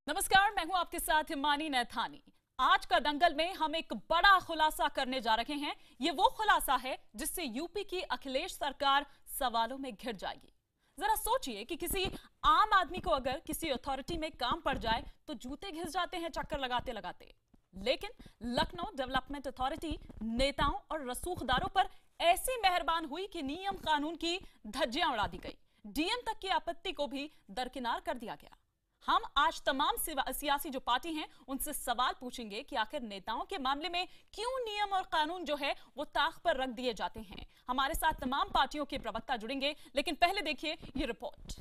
नमस्कार, मैं हूं आपके साथ हिमानी नैथानी। आज का दंगल में हम एक बड़ा खुलासा करने जा रहे हैं। ये वो खुलासा है जिससे यूपी की अखिलेश सरकार सवालों में घिर जाएगी। जरा सोचिए कि किसी आम आदमी को अगर किसी अथॉरिटी में काम पड़ जाए तो जूते घिस जाते हैं चक्कर लगाते लगाते। लेकिन लखनऊ डेवलपमेंट अथॉरिटी नेताओं और रसूखदारों पर ऐसी मेहरबान हुई कि नियम कानून की धज्जियां उड़ा दी गई। डीएम तक की आपत्ति को भी दरकिनार कर दिया गया। हम आज तमाम सियासी जो पार्टी हैं उनसे सवाल पूछेंगे कि आखिर नेताओं के मामले में क्यों नियम और कानून जो है वो ताक पर रख दिए जाते हैं। हमारे साथ तमाम पार्टियों के प्रवक्ता जुड़ेंगे, लेकिन पहले देखिए ये रिपोर्ट।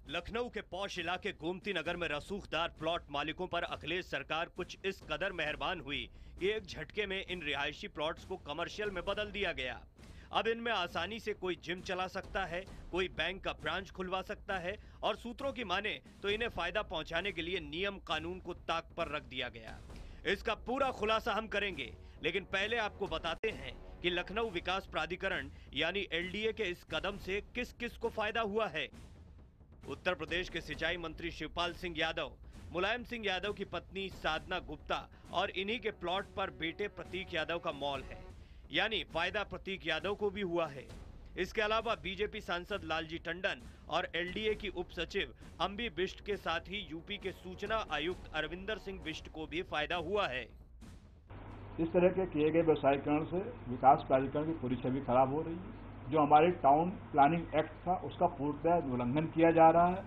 लखनऊ के पौष इलाके गोमती नगर में रसूखदार प्लॉट मालिकों पर अखिलेश सरकार कुछ इस कदर मेहरबान हुई कि एक झटके में इन रिहायशी प्लॉट्स को कमर्शियल में बदल दिया गया। अब इनमें आसानी से कोई जिम चला सकता है, कोई बैंक का ब्रांच खुलवा सकता है और सूत्रों की माने तो इन्हें फायदा पहुंचाने के लिए नियम कानून को ताक पर रख दिया गया। इसका पूरा खुलासा हम करेंगे, लेकिन पहले आपको बताते हैं कि लखनऊ विकास प्राधिकरण यानी एलडीए के इस कदम से किस किस को फायदा हुआ है। उत्तर प्रदेश के सिंचाई मंत्री शिवपाल सिंह यादव, मुलायम सिंह यादव की पत्नी साधना गुप्ता और इन्हीं के प्लॉट पर बेटे प्रतीक यादव का मॉल है, यानी फायदा प्रतीक यादव को भी हुआ है। इसके अलावा बीजेपी सांसद लालजी टंडन और एलडीए की उप सचिव अंबी बिष्ट के साथ ही यूपी के सूचना आयुक्त अरविंदर सिंह बिष्ट को भी फायदा हुआ है। इस तरह के किए गए व्यवसायीकरण से विकास प्राधिकरण की पूरी छवि खराब हो रही है। जो हमारे टाउन प्लानिंग एक्ट था उसका पूर्णतः उल्लंघन किया जा रहा है।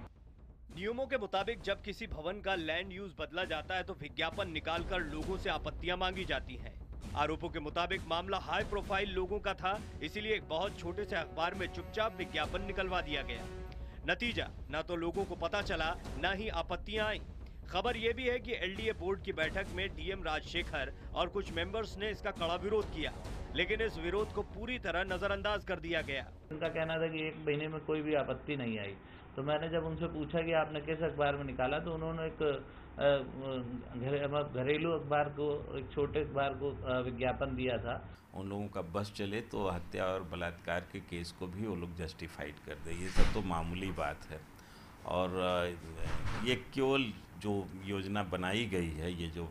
नियमों के मुताबिक जब किसी भवन का लैंड यूज बदला जाता है तो विज्ञापन निकालकर लोगों से आपत्तियां मांगी जाती हैं। आरोपों के मुताबिक मामला हाई प्रोफाइल लोगों का था, इसीलिए एक बहुत छोटे से अखबार में चुपचाप विज्ञापन निकलवा दिया गया। नतीजा, न तो लोगों को पता चला, न ही आपत्तियां आई। खबर यह भी है कि एलडीए बोर्ड की बैठक में डीएम राजशेखर और कुछ मेंबर्स ने इसका कड़ा विरोध किया, लेकिन इस विरोध को पूरी तरह नजरअंदाज कर दिया गया। उनका कहना था कि 1 महीने में कोई भी आपत्ति नहीं आई। तो मैंने जब उनसे पूछा कि आपने किस अखबार में निकाला, तो उन्होंने एक घरेलू अखबार को, एक छोटे अखबार को विज्ञापन दिया था। उन लोगों का बस चले तो हत्या और बलात्कार के केस को भी वो लोग जस्टिफाइड कर दे। ये सब तो मामूली बात है और ये केवल जो योजना बनाई गई है, ये जो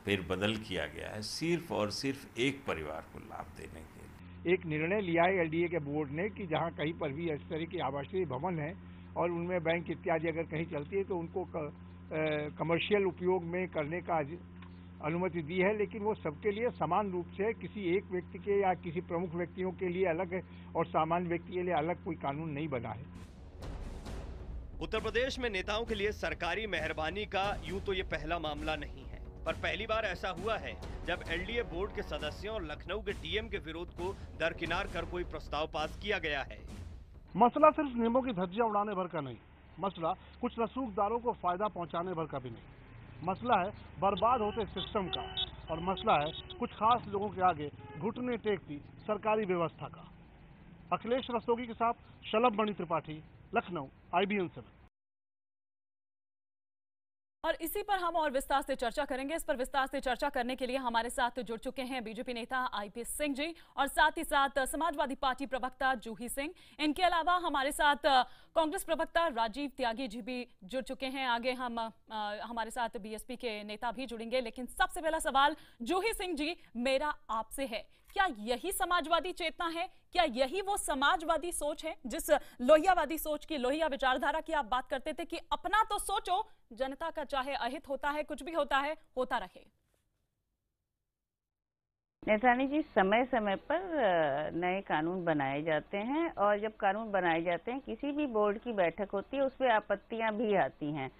फिर बदल किया गया है, सिर्फ और सिर्फ एक परिवार को लाभ देने के लिए। एक निर्णय लिया है एलडीए के बोर्ड ने कि जहां कहीं पर भी इस तरह की आवासीय भवन है और उनमें बैंक इत्यादि अगर कहीं चलती है तो उनको कमर्शियल उपयोग में करने का अनुमति दी है, लेकिन वो सबके लिए समान रूप से, किसी एक व्यक्ति के या किसी प्रमुख व्यक्तियों के लिए अलग है और सामान्य व्यक्ति के लिए अलग कोई कानून नहीं बना है। उत्तर प्रदेश में नेताओं के लिए सरकारी मेहरबानी का यूं तो ये पहला मामला नहीं है, पर पहली बार ऐसा हुआ है जब एलडीए बोर्ड के सदस्यों और लखनऊ के डीएम के विरोध को दरकिनार कर कोई प्रस्ताव पास किया गया है। मसला सिर्फ नियमों की धज्जियां उड़ाने भर का नहीं, मसला कुछ रसूखदारों को फायदा पहुंचाने भर का भी नहीं। मसला है बर्बाद होते सिस्टम का और मसला है कुछ खास लोगों के आगे घुटने टेकती सरकारी व्यवस्था का। अखिलेश रस्तोगी के साथ शलभ मणि त्रिपाठी, लखनऊ, IBN 7। और इसी पर हम और विस्तार से चर्चा करेंगे। इस पर विस्तार से चर्चा करने के लिए हमारे साथ जुड़ चुके हैं बीजेपी नेता IP सिंह जी और साथ ही साथ समाजवादी पार्टी प्रवक्ता जूही सिंह। इनके अलावा हमारे साथ कांग्रेस प्रवक्ता राजीव त्यागी जी भी जुड़ चुके हैं। आगे हम हमारे साथ बीएसपी के नेता भी जुड़ेंगे, लेकिन सबसे पहला सवाल जूही सिंह जी मेरा आपसे है, क्या यही समाजवादी चेतना है? क्या यही वो समाजवादी सोच है जिस लोहियावादी सोच की, लोहिया विचारधारा की आप बात करते थे कि अपना तो सोचो, जनता का चाहे अहित होता है, कुछ भी होता है, होता रहे? नैथानी जी, समय समय पर नए कानून बनाए जाते हैं और जब कानून बनाए जाते हैं, किसी भी बोर्ड की बैठक होती है, उसमें आपत्तियां भी आती हैं।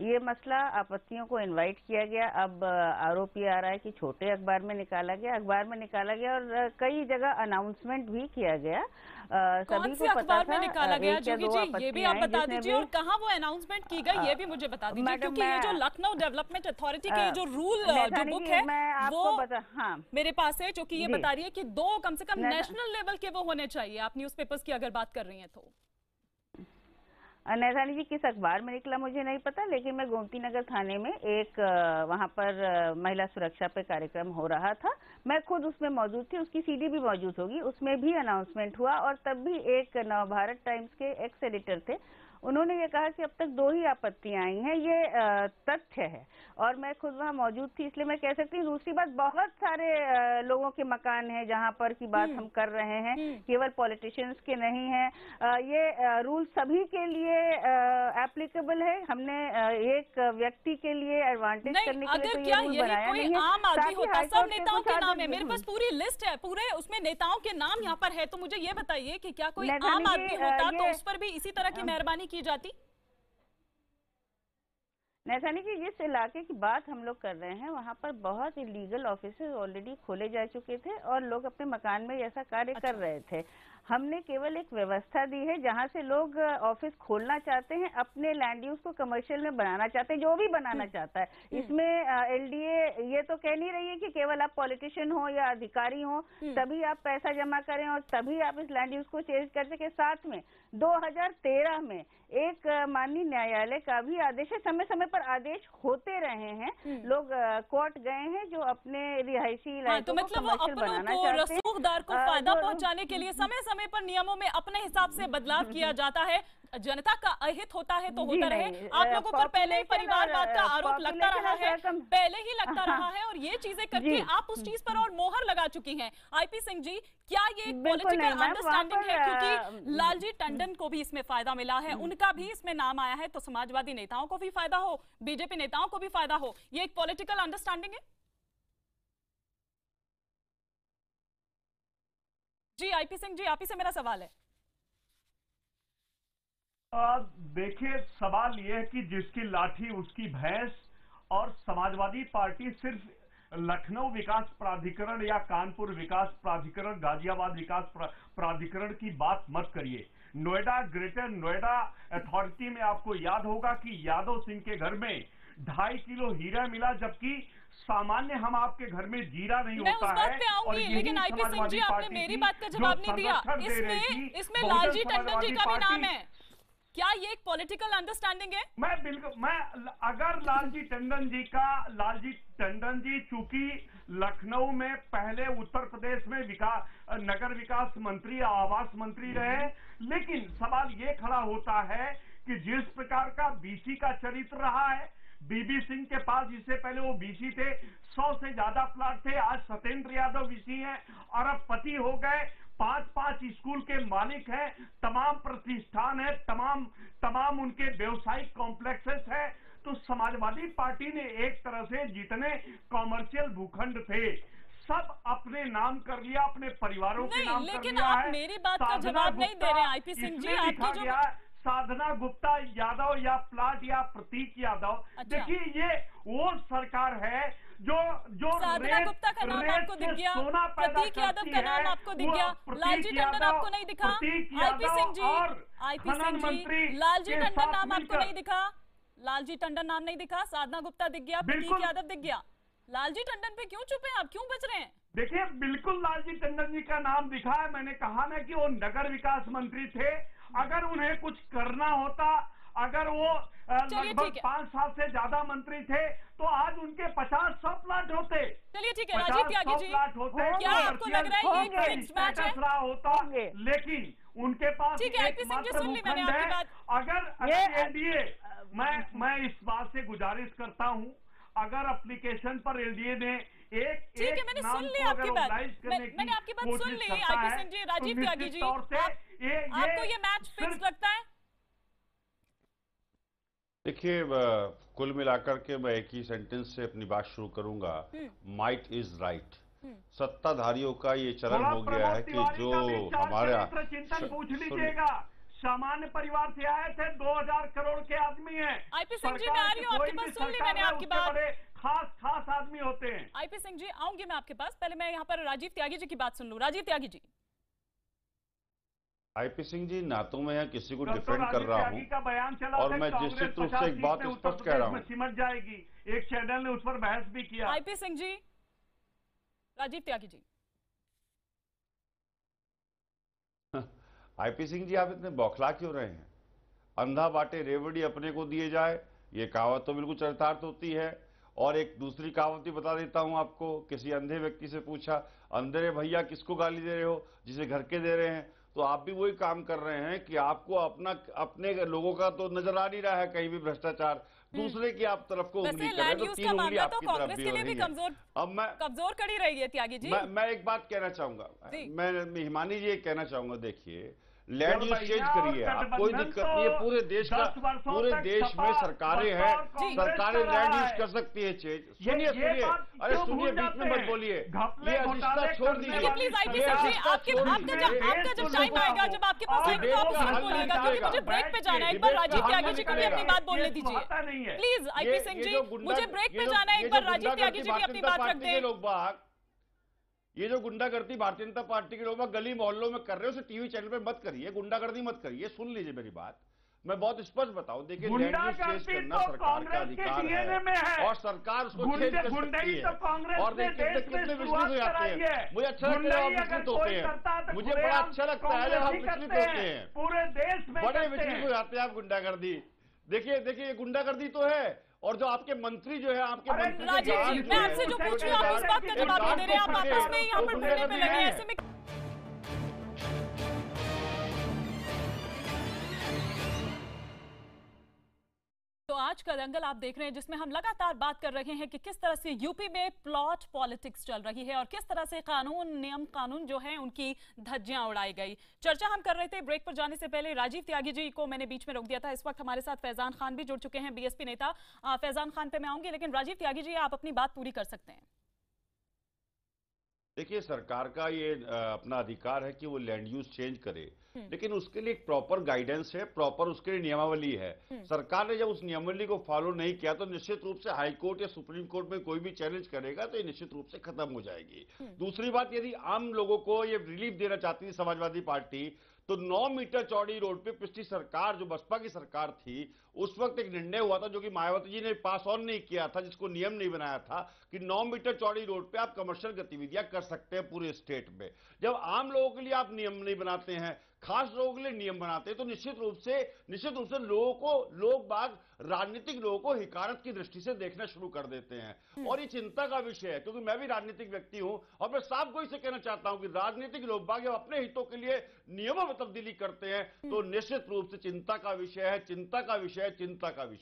ये मसला आपत्तियों को इनवाइट किया गया। अब आरोप ये आ रहा है कि छोटे अखबार में निकाला गया और कई जगह अनाउंसमेंट भी किया गया। सभी को पता था। निकाला गया जूही जी, ये भी आप बता दीजिए और कहाँ वो अनाउंसमेंट की गई ये भी मुझे बता दीजिए, क्योंकि ये जो लखनऊ डेवलपमेंट अथॉरिटी के जो रूल जो बुक है वो मेरे पास है, जो कि ये बता रही है कि 2 कम से कम नेशनल लेवल के वो होने चाहिए। आप न्यूज़पेपर्स की अगर बात कर रही हैं तो नैथानी जी किस अखबार में निकला मुझे नहीं पता, लेकिन मैं गोमती नगर थाने में एक वहाँ पर महिला सुरक्षा पे कार्यक्रम हो रहा था, मैं खुद उसमें मौजूद थी, उसकी सीडी भी मौजूद होगी, उसमें भी अनाउंसमेंट हुआ और तब भी एक नवभारत टाइम्स के एक्स एडिटर थे, उन्होंने ये कहा कि अब तक 2 ही आपत्तियां आई हैं, ये तथ्य है और मैं खुद वहाँ मौजूद थी इसलिए मैं कह सकती हूँ। दूसरी बात, बहुत सारे लोगों के मकान हैं जहाँ पर की बात हम कर रहे हैं, केवल पॉलिटिशियंस के नहीं है, ये रूल सभी के लिए एप्लीकेबल है, हमने एक व्यक्ति के लिए एडवांटेज करने के लिए तो ये रूल बनाया नहीं है। आम आदमी होता, सब नेताओं के नाम है, मेरे पास पूरी लिस्ट है, पूरे उसमें नेताओं के नाम यहाँ पर है, तो मुझे ये बताइए कि क्या कोई आम आदमी होता तो उस पर भी इसी तरह की मेहरबानी की जाती? नैथानी जी, जिस इलाके की बात हम लोग कर रहे हैं वहाँ पर बहुत इलीगल ऑफिसेज ऑलरेडी खोले जा चुके थे और लोग अपने मकान में ऐसा कार्य कर रहे थे। हमने केवल एक व्यवस्था दी है जहाँ से लोग ऑफिस खोलना चाहते हैं, अपने लैंड यूज को कमर्शियल में बनाना चाहते हैं, जो भी बनाना चाहता है। इसमें एलडीए ये तो कह नहीं रही है कि केवल आप पॉलिटिशियन हो या अधिकारी हो तभी आप पैसा जमा करें और तभी आप इस लैंड यूज को चेंज कर सके। साथ में 2013 में एक माननीय न्यायालय का भी आदेश है, समय समय पर आदेश होते रहे हैं, लोग कोर्ट गए हैं जो अपने रिहायशी इलाकों को कमर्शियल बनाना चाहते हैं। रसूखदार को फायदा पहुंचाने के लिए समय समय पर नियमों में अपने हिसाब से बदलाव किया जाता है, जनता का अहित होता है तो होता रहे। आप लोगों पर पहले ही परिवारवाद का आरोप लगता रहा है, पहले ही लगता रहा है और ये चीजें करके आप उस चीज पर और मोहर लगा चुकी हैं। आईपी सिंह जी, क्या ये एक पॉलिटिकल अंडरस्टैंडिंग है? क्योंकि लालजी टंडन को भी इसमें फायदा मिला है, उनका भी इसमें नाम आया है, तो समाजवादी नेताओं को भी फायदा हो, बीजेपी नेताओं को भी फायदा हो, ये एक पॉलिटिकल अंडरस्टैंडिंग है? जी आईपी सिंह जी, आप ही से मेरा सवाल है। देखिए, सवाल यह है कि जिसकी लाठी उसकी भैंस, और समाजवादी पार्टी सिर्फ लखनऊ विकास प्राधिकरण या कानपुर विकास प्राधिकरण, गाजियाबाद विकास प्राधिकरण की बात मत करिए। नोएडा, ग्रेटर नोएडा अथॉरिटी में आपको याद होगा कि यादव सिंह के घर में 2.5 किलो हीरा मिला, जबकि सामान्य हम आपके घर में जीरा नहीं होता है। और लेकिन आईपी सिंह जी, आपने मेरी बात का जवाब नहीं दिया। इसमें लालजी टंडन जी का भी नाम है, क्या ये एक पॉलिटिकल अंडरस्टैंडिंग है? अगर लालजी टंडन जी चूंकि लखनऊ में पहले उत्तर प्रदेश में नगर विकास मंत्री, आवास मंत्री रहे, लेकिन सवाल ये खड़ा होता है कि जिस प्रकार का बीसी का चरित्र रहा है, बीबी सिंह के पास जिससे पहले वो बीसी थे, 100 से ज्यादा प्लाट थे, आज सत्येंद्र यादव बीसी हैं, अरबपति हो गए, 5 स्कूल के मालिक हैं, तमाम प्रतिष्ठान है, तमाम उनके व्यवसायिक कॉम्प्लेक्सेस है। तो समाजवादी पार्टी ने एक तरह से जितने कॉमर्शियल भूखंड थे सब अपने नाम कर लिया, अपने परिवारों के नाम कर लिया है। लेकिन आप मेरी बात का जवाब नहीं दे रहे हैं आईपी सिंह जी। आपकी जो साधना गुप्ता यादव या प्लाट या प्रतीक यादव, देखिए ये वो सरकार है जो साधना गुप्ता का नाम आपको दिख गया, प्रतीक यादव का नाम आपको दिख गया, लालजी टंडन आपको नहीं दिखा? आईपी सिंह जी, लालजी टंडन नाम आपको नहीं दिखा? लालजी टंडन नाम नहीं दिखा, साधना गुप्ता दिख गया, प्रतीक यादव दिख गया, लालजी टंडन पे क्यों चुप हैं आप, क्यों बच रहे हैं? देखिए, बिल्कुल लालजी टंडन जी का नाम दिखा है। मैंने कहा ना कि वो नगर विकास मंत्री थे, अगर उन्हें कुछ करना होता, अगर वो लगभग 5 साल से ज्यादा मंत्री थे, तो आज उनके 50-100 प्लाट होते। चलिए ठीक है राजीव त्यागी जी, क्या आपको लग रहा है ये फिक्स्ड मैच है? रहा होता, लेकिन उनके पास एकमात्र भूखंड है। अगर एलडीए, मैं इस बात से गुजारिश करता हूं, अगर एप्लीकेशन पर एलडीए ने एक मैंने सुन ली आपकी बात, मैंने आपकी बात सुन ली आईपी सिंह जी, राजीव त्यागी जी, आपको ये मैच फिक्स लगता है? देखिए, कुल मिलाकर के मैं एक ही सेंटेंस से अपनी बात शुरू करूंगा, माइट इज राइट। सत्ताधारियों का ये चरण हो गया है कि जो हमारा चिंतन पूछ लीजिएगा, सामान्य परिवार से आए थे, 2000 करोड़ के आदमी हैं। आईपी सिंह जी, मैं आ रही हूँ आपके पास, सुन ली मैंने आपकी बात। खास आदमी होते हैं। आईपी सिंह जी, आऊंगी मैं आपके पास, पहले मैं यहाँ पर राजीव त्यागी जी की बात सुन लूं। राजीव त्यागी जी। आईपी सिंह जी, ना तो मैं किसी को डिफेंड कर रहा हूँ और मैं निश्चित रूप से एक बात स्पष्ट कह रहा हूँ, सिमट जाएगी। एक चैनल ने उस पर बहस भी किया। आईपी सिंह जी, राजीव त्यागी जी। आईपी सिंह जी, आप इतने बौखला क्यों रहे हैं? अंधा बाटे रेवड़ी अपने को दिए जाए, ये कहावत तो बिल्कुल चरितार्थ होती है। और एक दूसरी कहावत भी बता देता हूं आपको। किसी अंधे व्यक्ति से पूछा, अंधे भैया किसको गाली दे रहे हो? जिसे घर के दे रहे हैं। तो आप भी वही काम कर रहे हैं कि आपको अपने लोगों का तो नजर आ नहीं रहा है कहीं भी भ्रष्टाचार, दूसरे की आप तरफ को उंगली कर रहे हैं, तो तीन उंगली आपकी तरफ भी हो रही है। अब मैं कमजोर कड़ी रही है त्यागी जी। मैं एक बात कहना चाहूंगा, मैं हिमानी जी ये कहना चाहूंगा, देखिए लैंड यूज चेंज करिए आप, कोई दिक्कत नहीं है। पूरे देश में सरकारें हैं, सरकारें लैंड यूज कर सकती है चेंज। सुनिए अरे सुनिए, बीच में मत बोलिए, ये रिश्ता छोड़ दीजिए प्लीज। आईपी सिंह जी, आपका जब टाइम आएगा, जब आपके पास आएगा तो आप जरूर बोलिएगा, क्योंकि मुझे ब्रेक पे जाना है। एक बार राजीव त्यागी जी को भी अपनी बात बोलने दीजिए प्लीज। आईपी सिंह जी, मुझे ब्रेक पे जाना है, एक बार राजीव त्यागी जी भी अपनी बात रख दें। ये जो गुंडागर्दी भारतीय जनता पार्टी के लोग गली मोहल्लों में कर रहे हो, उसे टीवी चैनल पे मत करिए, गुंडागर्दी मत करिए। सुन लीजिए मेरी बात, मैं बहुत स्पष्ट बताऊं। देखिए लैंड यूज चेंज करना सरकार का अधिकार है और सरकार उसको चेंज कर सकती है। और देखिए कितने विचलित हो जाते हैं, मुझे अच्छा लगता है आप विचलित होते हैं, मुझे बड़ा अच्छा लगता है जब आप विचलित होते हैं, पूरे देश में बड़े विचलित हो जाते हैं आप गुंडागर्दी। देखिए ये गुंडागर्दी तो है, और जो आपके मंत्री जो है, आपके मंत्री राजीव जी, मैं आपसे जो पूछ रही हूँ आप इस बात का जवाब नहीं दे रहे, आप आपस में यहाँ पर भिड़ने पे लगे, ऐसे में। तो आज का दंगल आप देख रहे हैं, जिसमें हम लगातार बात कर रहे हैं कि किस तरह से यूपी में प्लॉट पॉलिटिक्स चल रही है और किस तरह से नियम कानून जो है उनकी धज्जियां उड़ाई गई। चर्चा हम कर रहे थे, ब्रेक पर जाने से पहले राजीव त्यागी जी को मैंने बीच में रोक दिया था। इस वक्त हमारे साथ फैजान खान भी जुड़ चुके हैं, बीएसपी नेता। फैजान खान पे मैं आऊंगी, लेकिन राजीव त्यागी जी आप अपनी बात पूरी कर सकते हैं। देखिए सरकार का ये अपना अधिकार है कि वो लैंड यूज चेंज करे, लेकिन उसके लिए एक प्रॉपर गाइडेंस है, प्रॉपर उसके लिए नियमावली है। सरकार ने जब उस नियमावली को फॉलो नहीं किया तो निश्चित रूप से हाई कोर्ट या सुप्रीम कोर्ट में कोई भी चैलेंज करेगा तो ये निश्चित रूप से खत्म हो जाएगी। दूसरी बात, यदि आम लोगों को ये रिलीफ देना चाहती है समाजवादी पार्टी, तो 9 मीटर चौड़ी रोड पे पिछली सरकार जो बसपा की सरकार थी, उस वक्त एक निर्णय हुआ था जो कि मायावती जी ने पास ऑन नहीं किया था, जिसको नियम नहीं बनाया था कि 9 मीटर चौड़ी रोड पे आप कमर्शियल गतिविधियां कर सकते हैं पूरे स्टेट में। जब आम लोगों के लिए आप नियम नहीं बनाते हैं, खास लोगों के लिए नियम बनाते हैं, तो निश्चित रूप से लोग बाग राजनीतिक लोगों को हिकारत की दृष्टि से देखना शुरू कर देते हैं। और ये चिंता का विषय है, क्योंकि मैं भी राजनीतिक व्यक्ति हूं और मैं साफ गोई से कहना चाहता हूं कि राजनीतिक लोग बाग जब अपने हितों के लिए नियमों में तब्दीली करते हैं तो निश्चित रूप से चिंता का विषय है, चिंता का विषय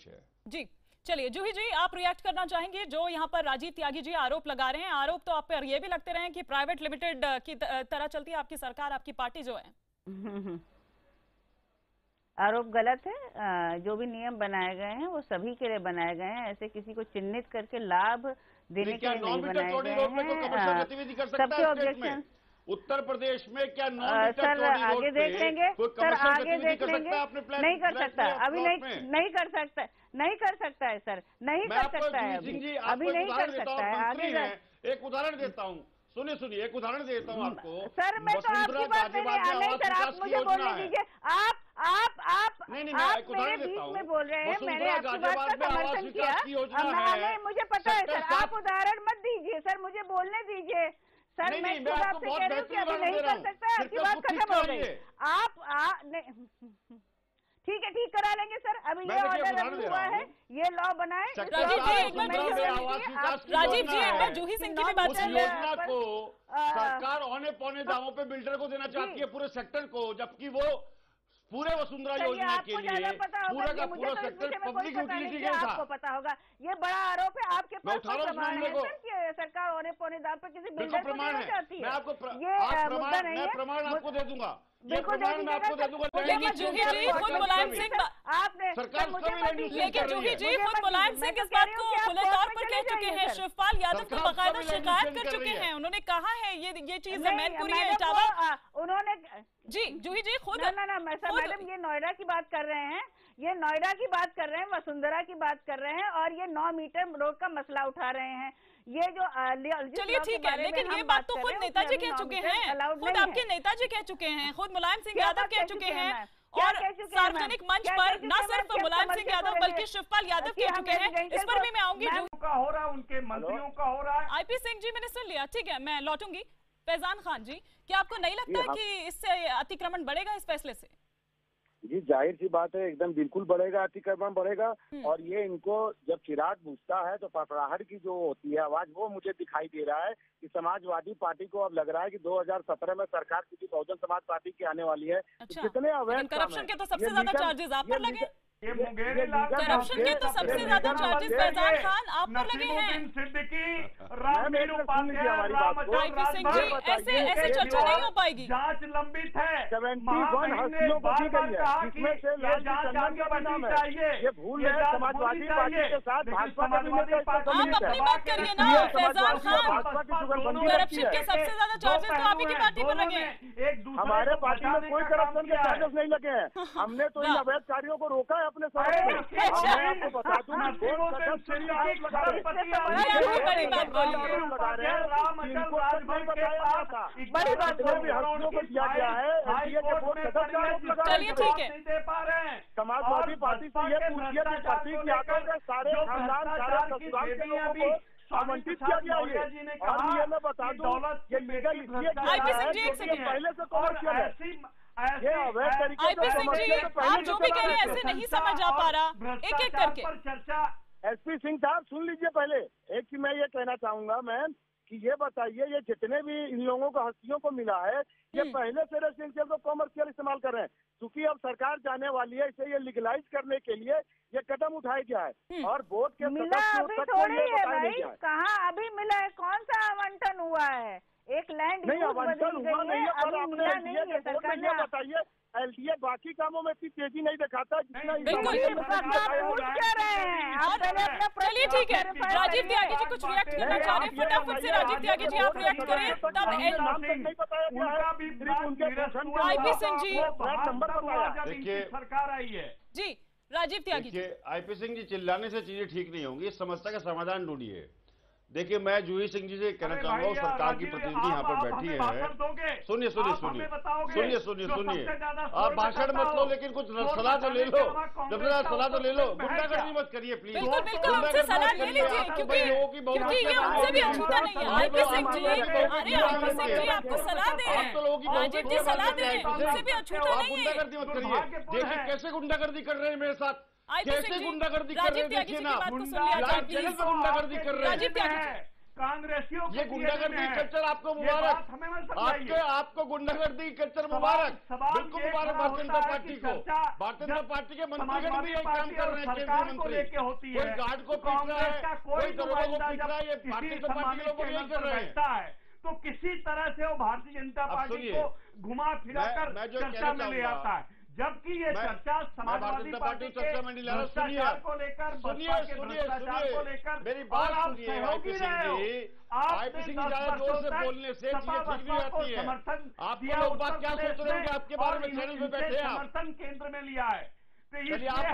है। जी चलिए, जूही जी आप रिएक्ट करना चाहेंगे? जो यहाँ पर राजीव त्यागी जी आरोप लगा रहे हैं, आरोप तो आप पर ये भी लगते रहे हैं कि प्राइवेट लिमिटेड की तरह चलती है आपकी सरकार, आपकी पार्टी जो है। आरोप गलत है। जो भी नियम बनाए गए हैं वो सभी के लिए बनाए गए हैं, ऐसे किसी को चिन्हित करके लाभ देने के लिए नहीं बनाए गए हैं। सबके ऑब्जेक्शन उत्तर प्रदेश में क्या सर आगे देख लेंगे, सर आगे देख लेंगे। नहीं कर सकता अभी, नहीं कर सकता, नहीं कर सकता है सर, नहीं कर सकता है अभी नहीं कर सकता है। आगे एक उदाहरण देता हूँ, सुनिए एक उदाहरण देता हूँ आपको। सर मैं तो आपकी बात नहीं सर, आप मुझे बोलने दीजिए। आप मेरे बीच में बोल रहे हैं, मैंने आपकी बात का समर्थन किया। मुझे पता है सर, आप उदाहरण मत दीजिए सर, मुझे बोलने दीजिए सर। मैं खुद आपसे कह रही हूँ कि अभी नहीं कर सकता, आपकी बात खत्म हो गई। ठीक है, ठीक करा लेंगे सर। अभी ये ऑर्डर रद्द हुआ है, ये लॉ बनाए। राजीव जी एक बार जूही सिंह की भी बात योजना को सरकार औने पौने दामों पे बिल्डर को देना चाहती है, पूरे सेक्टर को, जबकि वो पूरे वसुंधरा योजना के लिए पूरा का पूरा सेक्टर पब्लिक यूटिलिटी के था। आपको पता होगा, ये बड़ा आरोप है आपके पास। प्रमाण है सर कि सरकार औने पौने दाम पर किसी बिल्डर को देना चाहती है। मैं आपको प्रमाण आपको दे दूंगा, बिल्कुल मैं आपको दे दूंगा। लेकिन जूही जी खुद मुलायम सिंह आपने लेकिन जूही जी खुद मुलायम सिंह इस बात को खुले तौर पर कह चुके हैं, शिवपाल यादव को बाकायदा शिकायत कर चुके हैं। उन्होंने कहा है ये चीज मैनपुरी है, इटावा उन्होंने जी जूही जी खुद मैडम ये नोएडा की बात कर रहे हैं, ये नोएडा की बात कर रहे हैं, वसुंधरा की बात कर रहे हैं और ये 9 मीटर रोड का मसला उठा रहे हैं। ये जो चलिए ठीक है, लेकिन ये बात तो खुद नेताजी कह चुके हैं, खुद आपके नेताजी कह चुके हैं, खुद मुलायम सिंह यादव कह चुके हैं और सार्वजनिक मंच पर न सिर्फ मुलायम सिंह यादव बल्कि शिवपाल यादव कह चुके हैं। इस पर भी मैं आऊंगी। का हो रहा है, उनके मंत्रियों का हो रहा है। आईपी सिंह जी मैंने सुन लिया, ठीक है मैं लौटूंगी। फैजान खान जी, क्या आपको नहीं लगता है कि इससे अतिक्रमण बढ़ेगा इस फैसले से? जी जाहिर सी बात है, एकदम बिल्कुल बढ़ेगा, अतिक्रमण बढ़ेगा। और ये इनको जब चिराग बुझता है तो फड़फड़ाहट की जो होती है आवाज, वो मुझे दिखाई दे रहा है कि समाजवादी पार्टी को अब लग रहा है कि 2017 में सरकार की बहुजन समाज पार्टी की आने वाली है। अच्छा। तो कितने अवैध करप्शन के तो सबसे ज्यादा चार्जेस आप पर लगे, ये मुंगेरी लाल करप्शन के तो सबसे ज्यादा चार्जेस फैजान खान आप पर लगे हैं। सिद्दीकी, रामवीर उपाध्याय, आईपी सिंह जी, ऐसे चर्चा नहीं हो पाएगी। जांच लंबित है, 71 हस्तियों को दी गई है, जिसमें से लाल जांच आगे बढ़नी चाहिए। ये भूल रहे समाजवादी पार्टी के साथ भाजपा का भी नेता इसका आप सम्मिलित है। अपनी बात करिए ना फैजान खान, भाजपा की जुगलबंदी रखी करप्शन के है। सबसे ज्यादा चार्जेस तो आप ही की पार्टी पर लगे हैं। हमारे पार्टी में कोई करप्शन के चार्जेस नहीं लगे हैं। हमने तो इन अवैध कार्यों को रोका है अपने सदन में। मैं आपको बता दूं कि बोर्ड सदस्य बड़ी बात बोली, बड़ी बात भी हस्तियों को दिया गया है। एनडीए के बोर्ड सदस्य चलिए ठीक है। समाजवादी पार्टी से ये पूछिए कि प्रतीक यादव के सारे खानदान, सारे ससुराल के लोगों को आवंटित किया गया है। और ये मैं बता दूं, ये लीगल इसलिए पहले से कॉमर्शियल है। आईपी सिंह जी, आप जो भी कह रहे हैं ऐसे नहीं समझ आ पा रहा, एक एक करके। एसपी सिंह साहब सुन लीजिए, पहले एक चीज मैं ये कहना चाहूंगा मैम कि ये बताइए, ये जितने भी इन लोगों को हस्तियों को मिला है, ये पहले से रेजिडेंशियल को कॉमर्शियल इस्तेमाल कर रहे हैं। क्योंकि अब सरकार जाने वाली है, इसे ये लीगलाइज करने के लिए ये कदम उठाया गया है। और बोर्ड के मिला अभी थोड़ी है भाई, कहाँ अभी मिला है, कौन सा आवंटन हुआ है? एक लैंड नहीं आवंटन हुआ नहीं है, पर आपने नहीं है सरकार ने। बताइए एलडीए बाकी कामों में इतनी तेजी नहीं दिखाता जितना चलिए ठीक है। राजीव त्यागी जी कुछ रिएक्ट करना चाह रहे हैं, फटाफट से राजीव त्यागी जी आप रिएक्ट करें। तब आईपी सिंह जी देखिए, सरकार आई है जी, राजीव त्यागी जी। आईपी सिंह जी, चिल्लाने से चीजें ठीक नहीं होंगी, इस समस्या का समाधान ढूंढिए। देखिए, मैं जूही सिंह जी से कहना चाहूंगा, सरकार की प्रतिनिधि यहाँ पर बैठी है। सुनिए सुनिए सुनिए सुनिए सुनिए सुनिए, आप भाषण मत लो, लेकिन कुछ सलाह तो ले लो, सलाह तो ले लो। गुंडागर्दी मत करिए प्लीज। बिल्कुल बिल्कुल, हमसे सलाह ले लीजिए, क्योंकि ये उनसे भी अछूता नहीं है। आईपी सिंह जी, अरे आईपी सिंह जी आपको सलाह दे रहे हैं, राजीव जी सलाह दे रहे हैं, उनसे भी अछूता नहीं है। गुंडागर्दी मत करिए। देखिए कैसे गुंडागर्दी कर रहे हैं मेरे साथ, कैसे गुंडागर्दी कर रहे हैं, देखिए ना, गुंडागर्दी कर रहे हैं कांग्रेसियों। ये गुंडागर्दी कल्चर आपको मुबारक, आपको गुंडागर्दी कल्चर मुबारक, बिल्कुल मुबारक भारतीय जनता पार्टी को। भारतीय जनता पार्टी के मंत्रीगण भी यही काम कर रहे हैं, केंद्रीय मंत्री। कोई गार्ड को पीट रहा है, कोई दरोगा को पीट रहा है, ये भारतीय जनता पार्टी के लोग यही कर रहे हैं। तो किसी तरह से वो भारतीय जनता पार्टी को घुमा फिरा कर चर्चा में ले आता है, जबकि ये चर्चा समाजवादी पार्टी के भ्रष्टाचार को लेकर, भ्रष्टाचार को लेकर, मेरी बात सुनिए आईपी सिंह जी। आईपी सिंह जी ज्यादा जोर से बोलने से चीजें ठीक नहीं आती है। आपको लोग बात क्या सोच रहे हैं कि आपके बारे में चैनल पे बैठे हैं, समर्थन केंद्र में लिया है। तो इसलिए आप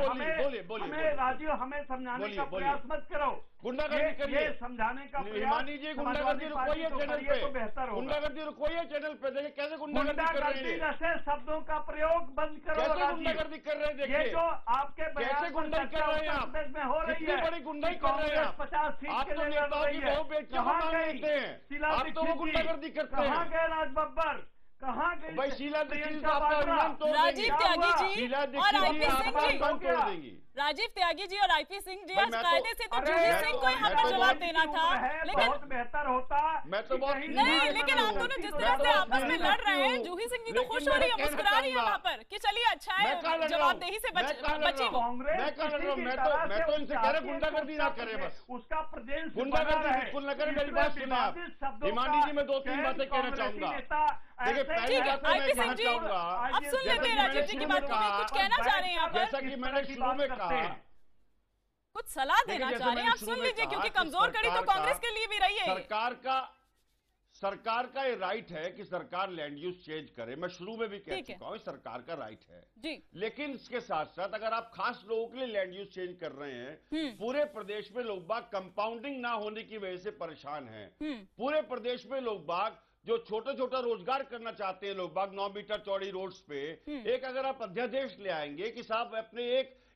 बोलिए राजीव, हमें समझाने का प्रयास मत करो, गुंडागर्दी करिए, समझाने का हिमानी जी गुंडागर्दी रुकवाइए चैनल पे, तो बेहतर होगा। गुंडागर्दी रुकवाइए चैनल पे। देखिए कैसे गुंडागर्दी कर रहे हैं, जैसे शब्दों का प्रयोग बंद करो। कैसे गुंडागर्दी कर रहे हैं, देखिए जो आपके कैसे गुंडाई कर रहे हैं आप, में हो रही है, बड़ी गुंडाई कर रहे हैं 50 सीट आप। तो नेताओं की बहु बेटियों को मांग लेते हैं, आप तो वो गुंडागर्दी करते हैं। कहाँ गए राज बब्बर, कहाँ गई भाई शीला दीक्षित आपका अभिमान तोड़ देंगी। राजीव त्यागी जी और आईपी सिंह जी, तोड़ देंगी। राजीव त्यागी जी और आईपी सिंह जी, आज कायदे से तो जूही सिंह को यहाँ पर जवाब देना था, लेकिन बहुत बेहतर होता। मैं तो बहुत नहीं, लेकिन आप दोनों जिस तरह से आपस में लड़ रहे हैं, जूही सिंह जी तो खुश हो रही है, मुस्कुरा रही है वहाँ पर कि चलिए अच्छा है, जवाबदेही से बची वो। मैं तो इनसे कह रहा गुंडागर्दी ना करे, बस उसका प्रदेश गुंडागर्दी बिल्कुल न करे। मेरी बात सुना आप, हिमानी जी, मैं 2-3 बातें कहना चाहूंगा। देखिए पहली बात मैं कहना चाहूंगा, अब सुन लेते हैं राजीव जी की बात को, कुछ कहना चाह रहे हैं यहाँ पर। जैसा कि मैंने शुरू में कहा, कुछ सलाह देना चाह रहे हैं, आप सुन लीजिए, क्योंकि कमजोर कड़ी तो कांग्रेस के लिए भी रही है। सरकार का ये राइट है कि सरकार लैंड यूज चेंज करे, मैं शुरू में भी कह चुका हूं, सरकार का राइट है जी। लेकिन इसके साथ साथ अगर आप खास लोगों के लिए लैंड यूज चेंज कर रहे हैं, पूरे प्रदेश में लोग बाग कंपाउंडिंग ना होने की वजह से परेशान हैं। पूरे प्रदेश में लोग बाग जो छोटा छोटा रोजगार करना चाहते हैं, लोग बाग 9 मीटर चौड़ी रोड्स पे एक अगर आप अध्यादेश ले आएंगे कि साहब अपने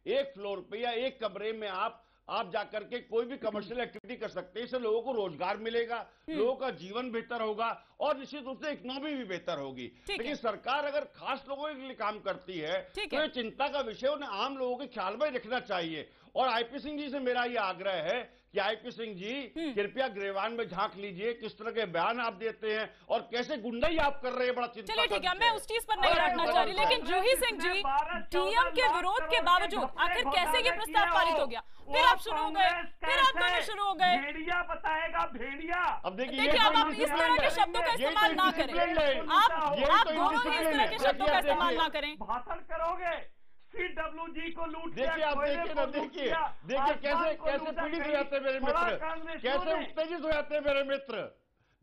एक फ्लोर पे या एक कमरे में आप आप जाकर के कोई भी कमर्शियल एक्टिविटी कर सकते हैं। इससे लोगों को रोजगार मिलेगा, लोगों का जीवन बेहतर होगा और निश्चित रूप से इकोनॉमी भी बेहतर होगी। लेकिन सरकार अगर खास लोगों के लिए काम करती है तो ये चिंता का विषय उन्हें आम लोगों के ख्याल में रखना चाहिए। और आईपी सिंह जी से मेरा ये आग्रह है कि आईपी सिंह जी कृपया गिरवान में झांक लीजिए, किस तरह के बयान आप देते हैं और कैसे गुंडाई आप कर रहे हैं, बड़ा चिंता। चलिए ठीक है, मैं उस चीज पर नहीं रखना चाह रही, लेकिन जूही सिंह जी, डीएम के विरोध के बावजूद आखिर कैसे ये प्रस्ताव पारित हो गया? फिर आप शुरू हो गए, फिर आप दोनों शुरू हो गए। भेड़िया बताएगा, भेड़िया। अब देखिए, अब आप इस तरह के शब्दों का इस्तेमाल ना करें, आप दोनों ही इस तरह के शब्दों का इस्तेमाल ना करें। भाषण करोगे, CWG को लूट, देखिए आप देखिए ना, देखिए कैसे पीड़ित हो जाते हैं मेरे मित्र, कैसे उत्तेजित हो जाते हैं मेरे मित्र,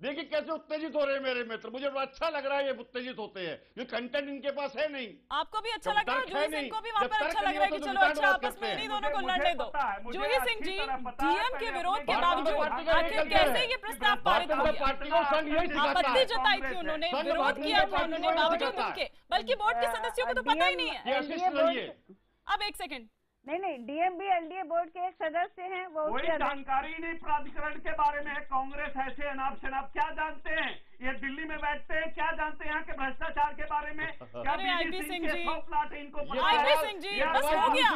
देखिए कैसे उत्तेजित हो रहे हैं मेरे मित्र। मुझे बड़ा अच्छा लग रहा है ये उत्तेजित होते हैं, ये कंटेंट इनके पास है नहीं। आपको भी अच्छा लग रहा है, जूही सिंह को भी वहाँ पर अच्छा लग रहा है कि चलो अच्छा आपस में इन्हीं दोनों को लड़ने दो। जूही सिंह जी, डीएम के विरोध के बावजूद आखिर कैसे ये प्रस्ताव पारित हो गया? आपत्ति जताई थी उन्होंने, विरोध किया था उन्होंने, बावजूद उनके, बल्कि बोर्ड के सदस्यों को तो पता ही नहीं है। अब एक सेकंड, नहीं, डीएम भी एलडीए बोर्ड के एक सदस्य हैं, वो कोई जानकारी नहीं प्राधिकरण के बारे में। कांग्रेस ऐसे अनाप शनाप क्या जानते हैं? ये दिल्ली में बैठते हैं, क्या जानते हैं यहाँ के भ्रष्टाचार के बारे में? क्या आईपी सिंह जी, इनको आईपी सिंह जी, बस हो गया,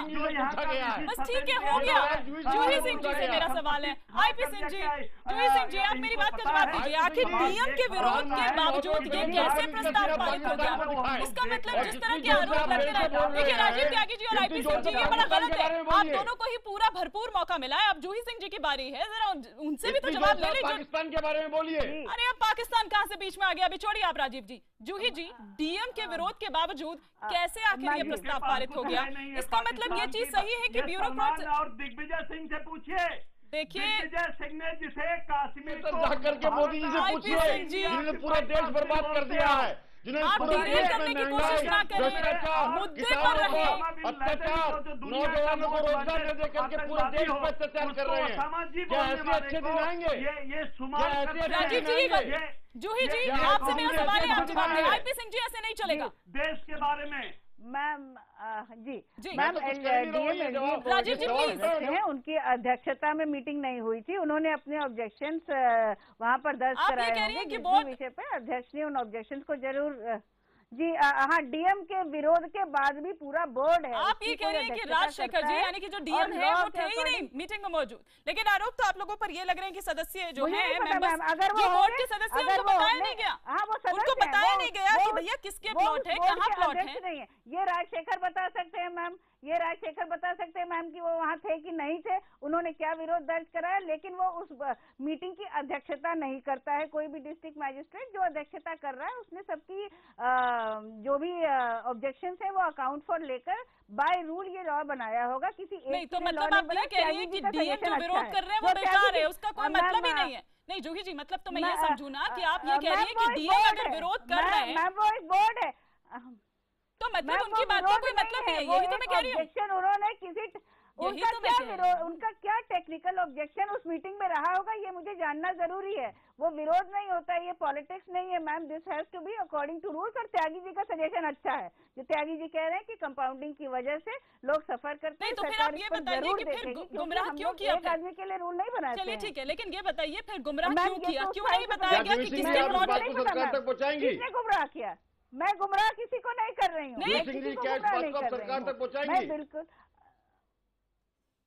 बस ठीक है, हो गया। जूही सिंह जी से मेरा सवाल है, आईपी सिंह जी, जूही सिंह जी, आप मेरी बात का जवाब दीजिए। आखिर डीएम के विरोध के बावजूद ये कैसे प्रस्ताव पारित हो गया? इसका मतलब जिस तरह के आरोप लगते रहे, देखिए राजीव त्यागी जी और आईपी सिंह जी, ये बड़ा गलत है। आप दोनों को ही पूरा भरपूर मौका मिला है। अब जूही सिंह जी की बारी है, जरा उनसे भी तो जवाब ले लीजिए। पाकिस्तान के बारे में बोलिए। अरे अब पाकिस्तान कहां से बीच में आ गया? अभी छोड़िए आप राजीव जी। जूही जी, डीएम के विरोध के बावजूद कैसे आखिर ये प्रस्ताव पारित हो गया? इसका मतलब ये चीज सही है कि ब्यूरोक्रेट और दिग्विजय सिंह से पूछिए। देखिए, दिग्विजय सिंह ने जिसे कश्मीर को जाकर के मोदी जी से पूछिए, जिन्होंने पूरा देश बर्बाद कर दिया है, आप डिरेल करने की कोशिश ना करें, मुद्दे पर रहे। अत्याचार, नौजवानों को रोजगार न देकर के पूरे देश पर अत्याचार कर रहे हैं। क्या ऐसे अच्छे दिन आएंगे? राजीव जी, जूही जी, आपसे मेरा सवाल है, आप जवाब दें। आईपी सिंह जी, ऐसे नहीं चलेगा। देश के बारे में ma'am ma'am Rajiv ji please, उनकी अध्यक्षता में मीटिंग नहीं हुई थी, उन्होंने अपने ऑब्जेक्शंस वहाँ पर दर्ज कराए होंगे जिस विषय पे अध्यक्ष ने उन ऑब्जेक्शंस को जरूर जी हाँ, डीएम के विरोध के बाद भी पूरा बोर्ड है। आप ये कह रहे हैं कि राजशेखर जी यानी कि जो डीएम है वो थे ही नहीं मीटिंग में मौजूद, लेकिन आरोप तो आप लोगों पर ये लग रहे हैं कि सदस्य जो है अगर वो बोर्ड के सदस्य उनको बताया नहीं गया, उनको बताया नहीं गया कि भैया किसके प्लॉट है, कहाँ प्लॉट है। ये राजशेखर बता सकते हैं मैम, ये राजशेखर बता सकते हैं मैम कि वो वहाँ थे कि नहीं थे, उन्होंने क्या विरोध दर्ज कराया, लेकिन वो उस मीटिंग की अध्यक्षता नहीं करता है। कोई भी डिस्ट्रिक्ट मैजिस्ट्रेट जो अध्यक्षता कर रहा है उसने सबकी जो भी ऑब्जेक्शंस है वो अकाउंट फॉर लेकर बाय रूल ये लॉ बनाया होगा। किसी एक नहीं तो मतलब आप ये कह रही है कि डीएम जो विरोध कर रहे हैं वो बेकार है, उसका कोई मतलब ही नहीं है। नहीं जूही जी, मतलब तो मैं ये समझू ना कि आप ये कह रही है कि डीएम अगर विरोध कर रहे हैं, वो एक बोर्ड है तो मतलब उनकी बात का कोई मतलब नहीं है, यही तो मैं कह रही हूँ। उन्होंने किसी उनका क्या टेक्निकल ऑब्जेक्शन उस मीटिंग में रहा होगा ये मुझे जानना जरूरी है। वो विरोध नहीं होता, ये पॉलिटिक्स नहीं है ma'am, this has to be according to rules. और त्यागी जी का सजेशन अच्छा है, जो त्यागी जी कह रहे हैं कि कंपाउंडिंग की वजह से लोग सफर करते हैं। तो फिर आप ये बताइए कि फिर गुमराह क्यों किया? एक आदमी के लिए रूल नहीं बनाते। चलिए ठीक है, लेकिन ये बताइए फिर गुमराह क्यों किया? क्यों नहीं बताया गया कि किसके प्लॉट है? किसने गुमराह किया? मैं गुमराह किसी को नहीं कर रही हूँ, मैं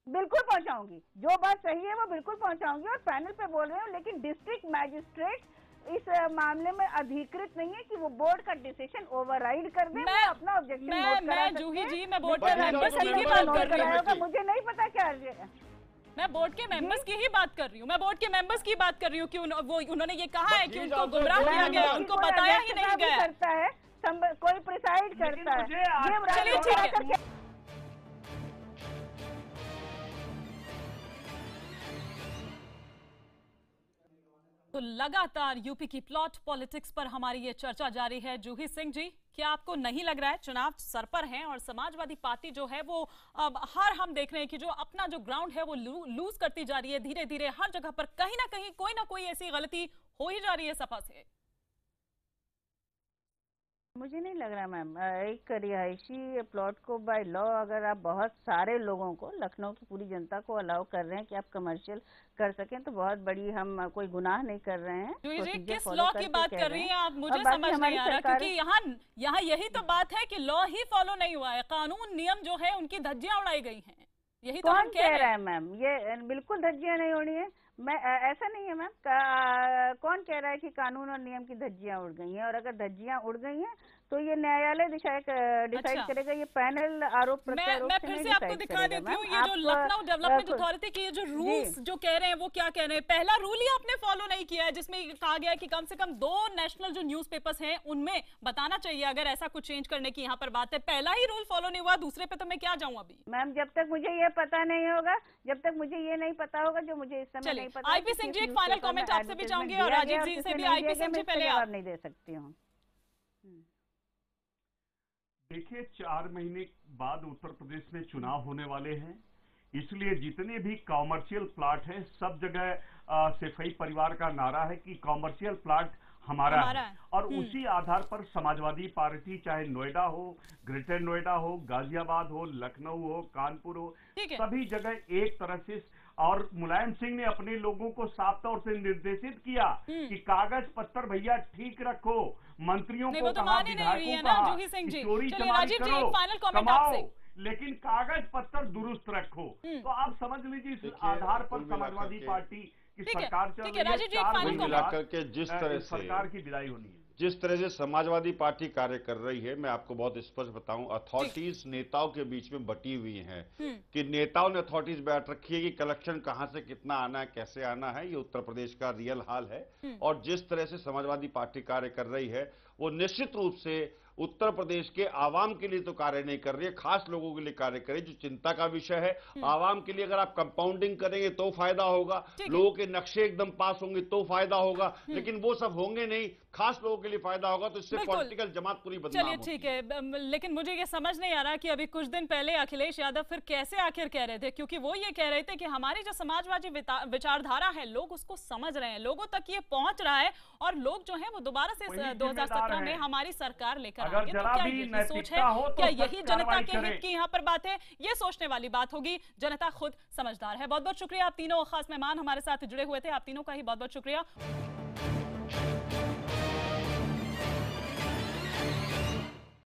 बिल्कुल पहुंचाऊंगी, जो बात सही है वो बिल्कुल पहुंचाऊंगी और पैनल पे बोल रही हूँ। लेकिन डिस्ट्रिक्ट मैजिस्ट्रेट इस मामले में अधिकृत नहीं है कि वो बोर्ड का डिसीजन ओवरराइड कर दे। मैं अपना ऑब्जेक्शन मैं जूही जी, मैं बोर्ड के मेंबर्स की ही बात कर रही हूँ, मुझे नहीं पता क्या मैं बोर्ड के मेंबर्स की ही बात कर रही हूँ, मैं बोर्ड के मेंबर्स की बात कर रही हूँ कि उन्होंने ये कहा है कि उनको गुमराह किया गया, उनको बताया ही नहीं गया करता है, कोई प्रिसाइड करता है। चलिए ठीक है, तो लगातार यूपी की प्लॉट पॉलिटिक्स पर हमारी ये चर्चा जारी है। जूही सिंह जी, क्या आपको नहीं लग रहा है चुनाव सर पर हैं और समाजवादी पार्टी जो है वो अब हार हम देख रहे हैं कि जो अपना जो ग्राउंड है वो लूज करती जा रही है, धीरे धीरे हर जगह पर कहीं ना कहीं कोई ना कोई ऐसी गलती हो ही जा रही है सपा से। मुझे नहीं लग रहा मैम, एक रिहायशी प्लॉट को बाय लॉ अगर आप बहुत सारे लोगों को, लखनऊ की पूरी जनता को अलाउ कर रहे हैं कि आप कमर्शियल कर सकें, तो बहुत बड़ी, हम कोई गुनाह नहीं कर रहे हैं। जी, किस लॉ की बात कर रही हैं आप? मुझे समझ नहीं आ रहा, क्योंकि यहाँ यही तो बात है कि लॉ ही फॉलो नहीं हुआ है, कानून नियम जो है उनकी धज्जियां उड़ाई गई हैं। यही तो हम कह रहे हैं मैम, ये बिल्कुल धज्जियां नहीं उड़ी है। मैं ऐसा नहीं है मैम, कौन कह रहा है कि कानून और नियम की धज्जियां उड़ गई हैं? और अगर धज्जियां उड़ गई हैं तो ये न्यायालय डिसाइड करेगा, ये पैनल आरोप प्रत्यारोप मैं फिर से आपको दिखा देती हूँ ये जो लखनऊ डेवलपमेंट अथॉरिटी की ये जो रूल्स जो कह रहे हैं वो क्या कह रहे हैं। पहला रूल ही आपने फॉलो नहीं किया है, जिसमें कहा गया है कि कम से कम 2 नेशनल जो न्यूज़पेपर्स हैं उनमें बताना चाहिए अगर ऐसा कुछ चेंज करने की यहाँ पर बात है। पहला ही रूल फॉलो नहीं हुआ, दूसरे पे तो मैं क्या जाऊँ अभी। मैम जब तक मुझे ये पता नहीं होगा, जब तक मुझे ये नहीं पता होगा जो मुझे इस समय नहीं पता। आईपी सिंह जी, एक फाइनल कमेंट आपसे भी चाहूंगी और राजीव जी से भी। आईपी सिंह जी, पहले आप नहीं दे सकती हूँ। देखिए, 4 महीने बाद उत्तर प्रदेश में चुनाव होने वाले हैं, इसलिए जितने भी कॉमर्शियल प्लाट हैं सब जगह सेफई परिवार का नारा है कि कॉमर्शियल प्लाट हमारा है। और उसी आधार पर समाजवादी पार्टी, चाहे नोएडा हो, ग्रेटर नोएडा हो, गाजियाबाद हो, लखनऊ हो, कानपुर हो, सभी जगह एक तरह से। और मुलायम सिंह ने अपने लोगों को साफ तौर से निर्देशित किया कि कागज पत्तर भैया ठीक रखो, मंत्रियों को कहा, विधायकों को कहा कि चोरी चमारी करो, कमाओ, लेकिन कागज पत्तर दुरुस्त रखो। तो आप समझ लीजिए इस आधार पर समाजवादी पार्टी की सरकार चल रही है। 4 महीने मिलाकर के जिस तरह से सरकार की विदाई होनी है, जिस तरह से समाजवादी पार्टी कार्य कर रही है, मैं आपको बहुत स्पष्ट बताऊं, अथॉरिटीज नेताओं के बीच में बटी हुई हैं कि नेताओं ने अथॉरिटीज बैठ रखी है कि कलेक्शन कहां से कितना आना है, कैसे आना है। ये उत्तर प्रदेश का रियल हाल है। और जिस तरह से समाजवादी पार्टी कार्य कर रही है वो निश्चित रूप से उत्तर प्रदेश के आवाम के लिए तो कार्य नहीं कर रही है, खास लोगों के लिए कार्य करे, जो चिंता का विषय है। आवाम के लिए अगर आप कंपाउंडिंग करेंगे तो फायदा होगा, लोगों के नक्शे एकदम पास होंगे तो फायदा होगा, लेकिन वो सब होंगे नहीं, खास लोगों के लिए फायदा होगा, तो इससे पॉलिटिकल जमात पूरी बदनाम होगी। चलिए ठीक है, लेकिन मुझे ये समझ नहीं आ रहा कि अभी कुछ दिन पहले अखिलेश यादव फिर कैसे आखिर कह रहे थे, क्योंकि वो ये कह रहे थे कि हमारी जो समाजवादी विचारधारा है लोग उसको समझ रहे हैं, लोगों तक ये पहुंच रहा है और लोग जो है वो दोबारा से 2017 में हमारी सरकार लेकर आएंगे। तो क्या यही सोच है, क्या यही जनता के हित की यहाँ पर बात है? ये सोचने वाली बात होगी, जनता खुद समझदार है। बहुत बहुत शुक्रिया, आप तीनों खास मेहमान हमारे साथ जुड़े हुए थे, आप तीनों का ही बहुत बहुत शुक्रिया।